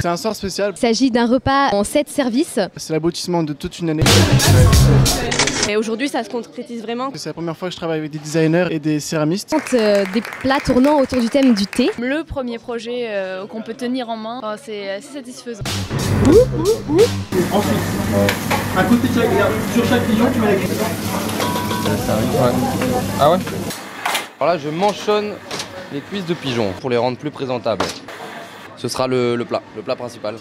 C'est un soir spécial. Il s'agit d'un repas en 7 services. C'est l'aboutissement de toute une année. Et aujourd'hui, ça se concrétise vraiment. C'est la première fois que je travaille avec des designers et des céramistes. Des plats tournant autour du thème du thé. Le premier projet qu'on peut tenir en main, c'est assez satisfaisant. Ensuite, à côté de chaque, sur chaque pigeon, tu mets la cuisson. Ouais. Ah ouais. Alors là, je manchonne les cuisses de pigeon pour les rendre plus présentables. Ce sera le plat principal.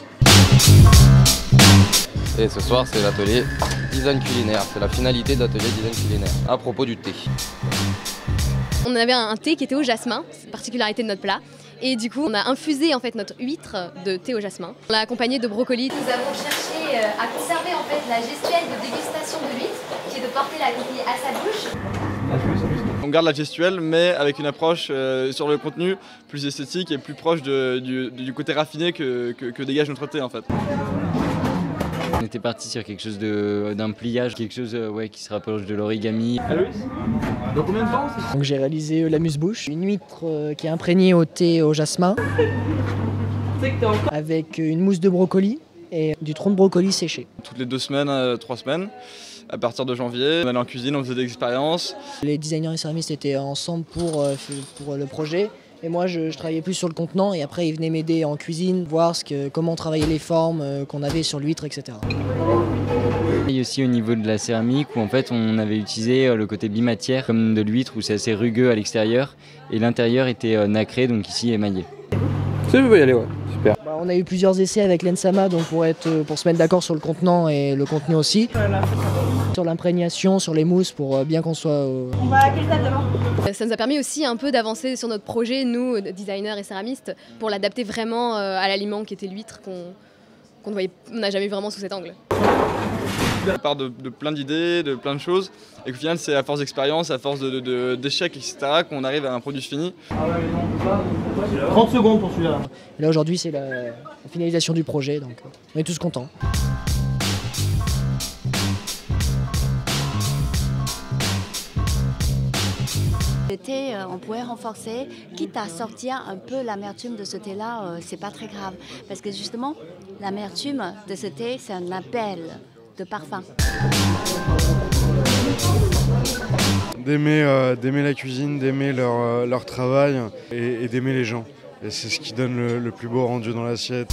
Et ce soir, c'est l'atelier design culinaire. C'est la finalité de l'atelier design culinaire à propos du thé. On avait un thé qui était au jasmin, c'est une particularité de notre plat. Et du coup, on a infusé en fait notre huître de thé au jasmin. On l'a accompagné de brocolis. Nous avons cherché à conserver en fait la gestuelle de dégustation de l'huître, qui est de porter la coquille à sa bouche. On garde la gestuelle, mais avec une approche sur le contenu plus esthétique et plus proche du côté raffiné que dégage notre thé en fait. On était parti sur quelque chose d'un pliage, quelque chose qui se rapproche de l'origami. Dans combien de temps? Donc j'ai réalisé l'amuse-bouche, une huître qui est imprégnée au thé au jasmin, avec une mousse de brocoli et du tronc de brocoli séché. Toutes les 2 semaines, 3 semaines, à partir de janvier, on allait en cuisine, on faisait des expériences. Les designers et céramistes étaient ensemble pour le projet. Et moi, je travaillais plus sur le contenant et après, ils venaient m'aider en cuisine, voir comment travailler les formes qu'on avait sur l'huître, etc. Et aussi au niveau de la céramique où en fait on avait utilisé le côté bimatière comme de l'huître où c'est assez rugueux à l'extérieur et l'intérieur était nacré, donc ici émaillé. Je veux y aller, ouais. Super. On a eu plusieurs essais avec l'Ensama donc pour se mettre d'accord sur le contenant et le contenu aussi. Sur l'imprégnation, sur les mousses pour bien qu'on soit... On va à quelle table d'abord? Ça nous a permis aussi un peu d'avancer sur notre projet, nous, designers et céramistes, pour l'adapter vraiment à l'aliment qui était l'huître qu'on n'a jamais vu vraiment sous cet angle. On part de plein d'idées, de plein de choses, et qu'au final c'est à force d'expérience, à force d'échecs, etc. qu'on arrive à un produit fini. 30 secondes pour celui-là. Et là aujourd'hui c'est la finalisation du projet, donc on est tous contents. Le thé, on pourrait renforcer, quitte à sortir un peu l'amertume de ce thé-là, c'est pas très grave. Parce que justement, l'amertume de ce thé, c'est un appel de parfum. D'aimer la cuisine, d'aimer leur travail et d'aimer les gens. Et c'est ce qui donne le plus beau rendu dans l'assiette.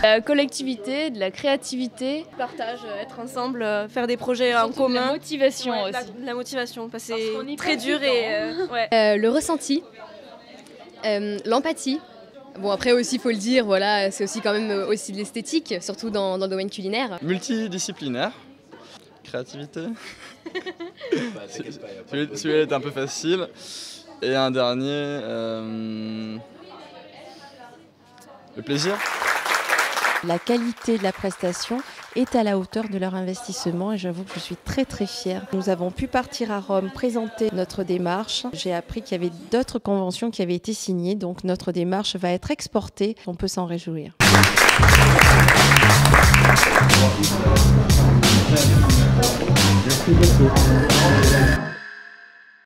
La collectivité, de la créativité, Partage, être ensemble, faire des projets en commun. La motivation aussi. La motivation, parce que c'est très dur et... Le ressenti, l'empathie. Bon après aussi, il faut le dire, voilà, c'est aussi quand même aussi de l'esthétique, surtout dans le domaine culinaire. Multidisciplinaire, créativité. Celui-là est un peu facile. Et un dernier, le plaisir. La qualité de la prestation est à la hauteur de leur investissement et j'avoue que je suis très très fière. Nous avons pu partir à Rome présenter notre démarche. J'ai appris qu'il y avait d'autres conventions qui avaient été signées, donc notre démarche va être exportée. On peut s'en réjouir. Merci beaucoup.